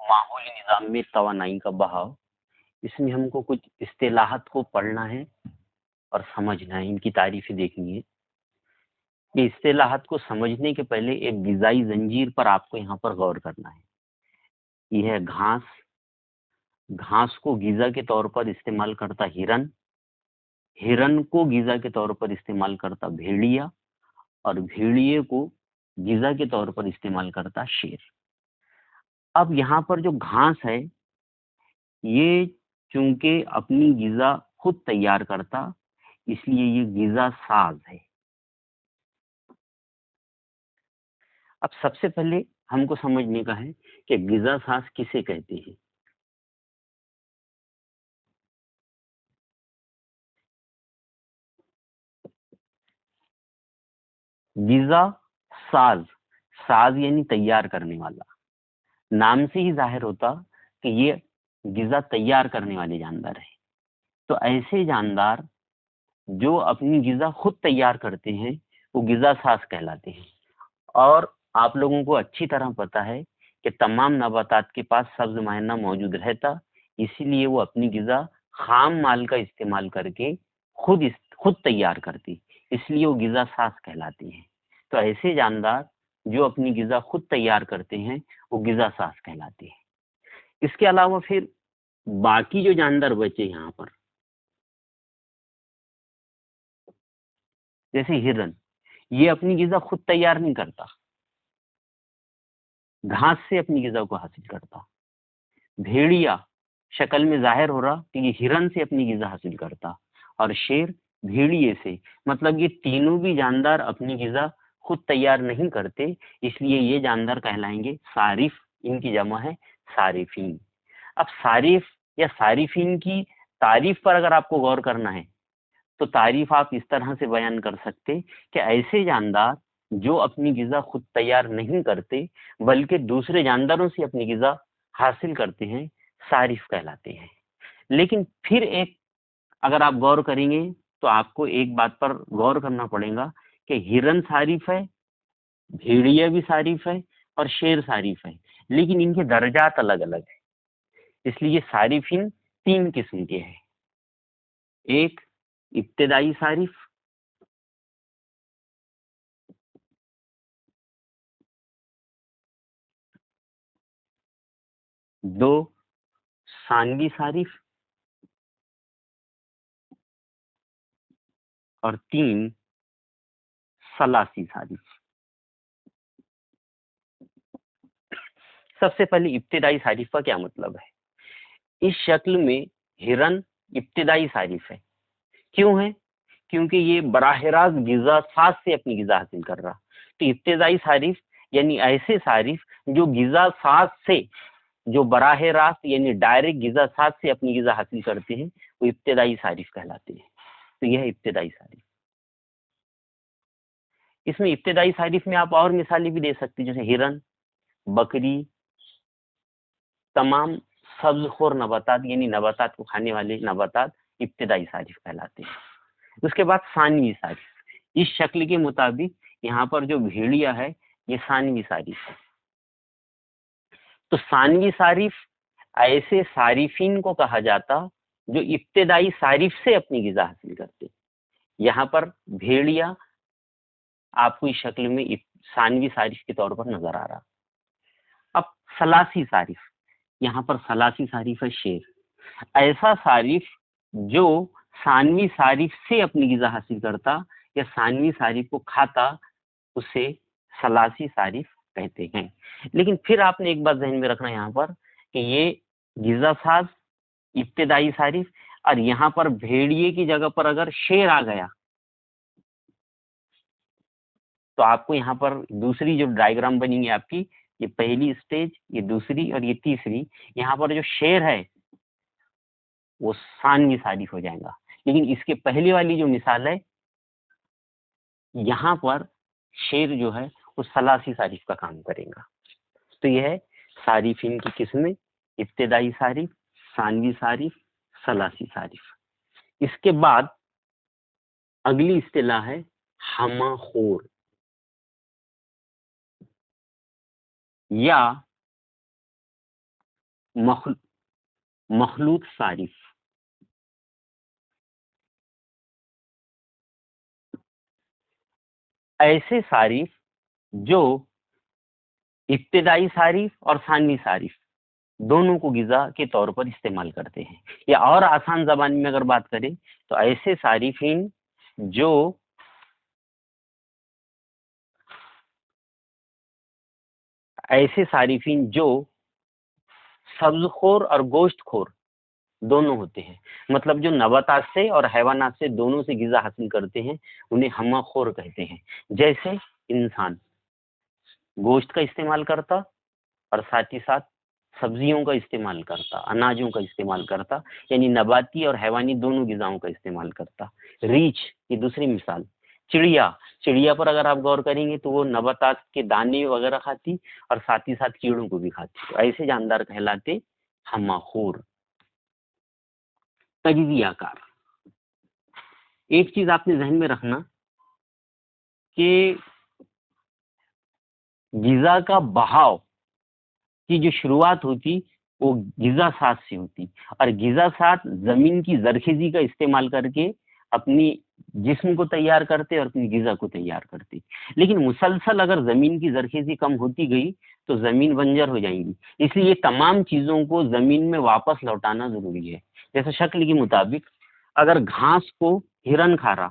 माहौली निज़ाम में तवानाई का बहाव, इसमें हमको कुछ इस्तिलाहात को पढ़ना है और समझना है, इनकी तारीफें देखनी है। ये इस्तिलाहात को समझने के पहले एक ग़िज़ाई ज़ंजीर पर आपको यहाँ पर गौर करना है। ये है घास, घास को ग़िज़ा के तौर पर इस्तेमाल करता हिरन, हिरन को ग़िज़ा के तौर पर इस्तेमाल करता भेड़िया, और भेड़िए को ग़िज़ा के तौर पर इस्तेमाल करता शेर। अब यहाँ पर जो घास है, ये चूंकि अपनी ग़िज़ा खुद तैयार करता, इसलिए ये ग़िज़ा साज है। अब सबसे पहले हमको समझने का है कि ग़िज़ा साज किसे कहते हैं। ग़िज़ा साज, साज यानी तैयार करने वाला, नाम से ही जाहिर होता कि ये ग़िज़ा तैयार करने वाले जानदार है। तो ऐसे जानदार जो अपनी ग़िज़ा खुद तैयार करते हैं वो ग़िज़ा साज कहलाते हैं। और आप लोगों को अच्छी तरह पता है कि तमाम नबातात के पास सब्ज मायना मौजूद रहता, इसीलिए वो अपनी ग़िज़ा खाम माल का इस्तेमाल करके खुद तैयार करती, इसलिए वो ग़िज़ा साज कहलाती हैं। तो ऐसे जानदार जो अपनी ग़िज़ा खुद तैयार करते हैं वो ग़िज़ा साज कहलाते हैं। इसके अलावा फिर बाकी जो जानदार बचे यहाँ पर, जैसे हिरन, ये अपनी ग़िज़ा खुद तैयार नहीं करता, घास से अपनी ग़िज़ा को हासिल करता। भेड़िया शक्ल में जाहिर हो रहा कि ये हिरन से अपनी ग़िज़ा हासिल करता, और शेर भेड़िए से। मतलब ये तीनों भी जानदार अपनी ग़िज़ा खुद तैयार नहीं करते, इसलिए ये जानदार कहलाएंगे सारिफ, इनकी जमा है सारिफीन। अब सारिफ या सारिफीन की तारीफ पर अगर आपको गौर करना है तो तारीफ आप इस तरह से बयान कर सकते कि ऐसे जानदार जो अपनी ग़िज़ा खुद तैयार नहीं करते बल्कि दूसरे जानदारों से अपनी ग़िज़ा हासिल करते हैं, सारिफ कहलाते हैं। लेकिन फिर एक अगर आप गौर करेंगे तो आपको एक बात पर गौर करना पड़ेगा कि हिरन सारिफ है, भेड़िया भी सारिफ है और शेर सारिफ है, लेकिन इनके दर्जात अलग अलग है। इसलिए सारिफिन तीन किस्म के हैं। एक इब्तिदाई सारिफ, दो सानवी सारिफ, और तीन सलासी सारिफ। सबसे पहले इब्तिदाई सारिफ का क्या मतलब है। इस शक्ल में हिरन इब्तिदाई सारिफ है। क्यों है? क्योंकि ये बराह रास्त ग़िज़ा साज से अपनी ग़िज़ा हासिल कर रहा। तो इब्तिदाई सारिफ यानी ऐसे सारिफ जो ग़िज़ा साज से, जो बराह रास्त यानी डायरेक्ट ग़िज़ा साज से अपनी ग़िज़ा हासिल करते हैं, वो इब्तिदाई सारिफ कहलाते हैं। तो यह है इब्तिदाई सारिफ। इसमें इब्तिदाई सारिफ में आप और मिसालें भी दे सकते हैं, जैसे हिरन, बकरी, तमाम सब्ज़खोर नबातात यानी नबातात को खाने वाले नबातात इब्तिदाई सारिफ कहलाते हैं। उसके बाद सानवी सारिफ, इस शक्ल के मुताबिक यहाँ पर जो भेड़िया है ये सानवी सारिफ है। तो सानवी सारिफ ऐसे सारिफीन को कहा जाता जो इब्तिदाई सारिफ से अपनी ग़िज़ा हासिल करते। यहाँ पर भेड़िया आपको इस शक्ल में सानवी सारिफ के तौर पर नजर आ रहा। अब सलासी सारिफ, यहाँ पर सलासी सारिफ है शेर, ऐसा सारिफ जो सानवी सारिफ से अपनी ग़िज़ा हासिल करता या सानवी सारिफ को खाता, उसे सलासी सारिफ कहते हैं। लेकिन फिर आपने एक बात ज़हन में रखना यहाँ पर कि ये ग़िज़ा साज, इब्तिदाई सारिफ, और यहाँ पर भेड़िए की जगह पर अगर शेर आ गया तो आपको यहाँ पर दूसरी जो डायग्राम बनेगी आपकी, ये पहली स्टेज, ये दूसरी और ये तीसरी, यहाँ पर जो शेर है वो सानवी सारिफ हो जाएगा। लेकिन इसके पहले वाली जो मिसाल है, यहाँ पर शेर जो है वो सलासी सारिफ का काम करेगा। तो यह है सारिफिन की किस्में, इब्तिदाई सारिफ, सानवी सारिफ, सलासी सारिफ। इसके बाद अगली इस्तिलाह है हमाखोर, या मखल मखलूत सारिफ, ऐसे सारिफ जो इब्तिदाई सारिफ और सानी सारिफ दोनों को गिजा के तौर पर इस्तेमाल करते हैं। या और आसान जबान में अगर बात करें तो ऐसे सारिफिन जो सब्जखोर और गोश्तखोर दोनों होते हैं। मतलब जो नबातात से और हैवानात से दोनों से गिजा हासिल करते हैं उन्हें हमाखोर कहते हैं। जैसे इंसान गोश्त का इस्तेमाल करता और साथ ही साथ सब्जियों का इस्तेमाल करता, अनाजों का इस्तेमाल करता, यानी नबाती और हैवानी दोनों गिजाओं का इस्तेमाल करता। रीछ ये दूसरी मिसाल। चिड़िया, चिड़िया पर अगर आप गौर करेंगे तो वो नबातात के दाने वगैरह खाती और साथ ही साथ कीड़ों को भी खाती। तो ऐसे जानदार कहलाते हमाखोर। तजजियाकार, एक चीज आपने जहन में रखना कि गिजा का बहाव की जो शुरुआत होती वो गिजा सात से होती, और गिजा सात जमीन की जरखेजी का इस्तेमाल करके अपनी जिस्म को तैयार करते और अपनी गिजा को तैयार करते। लेकिन मुसलसल अगर जमीन की जरखेजी कम होती गई तो जमीन बंजर हो जाएंगी। इसलिए ये तमाम चीजों को जमीन में वापस लौटाना जरूरी है। जैसे शक्ल के मुताबिक अगर घास को हिरन खा रहा,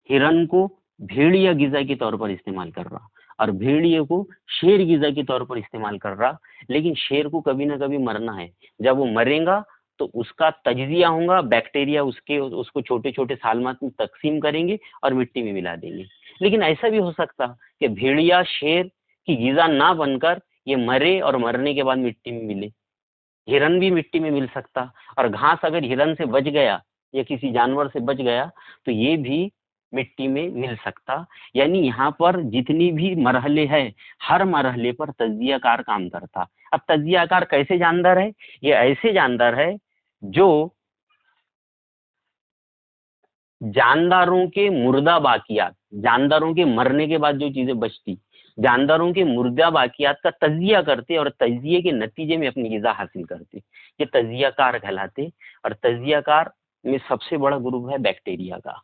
हिरन को भेड़िया गिजा के तौर पर इस्तेमाल कर रहा और भेड़िए को शेर गिजा के तौर पर इस्तेमाल कर रहा, लेकिन शेर को कभी ना कभी मरना है। जब वो मरेगा तो उसका तजजिया होगा, बैक्टीरिया उसको छोटे छोटे सालमात में तकसीम करेंगे और मिट्टी में मिला देंगे। लेकिन ऐसा भी हो सकता कि भेड़िया शेर की गिजा ना बनकर ये मरे और मरने के बाद मिट्टी में मिले। हिरन भी मिट्टी में मिल सकता, और घास अगर हिरन से बच गया या किसी जानवर से बच गया तो ये भी मिट्टी में मिल सकता। यानी यहाँ पर जितनी भी मरहले हैं हर मरहले पर तज्जियाकार काम करता। अब तज्जियाकार कैसे जानदार है? ये ऐसे जानदार है जो जानदारों के मुर्दा बाकियात, जानदारों के मरने के बाद जो चीजें बचती, जानदारों के मुर्दा बाकियात का तज्जिया करते और तज्जिए के नतीजे में अपनी गिजा हासिल करते, ये तज्जियाकार कहलाते। और तज्जियाकार में सबसे बड़ा ग्रुप है बैक्टीरिया का।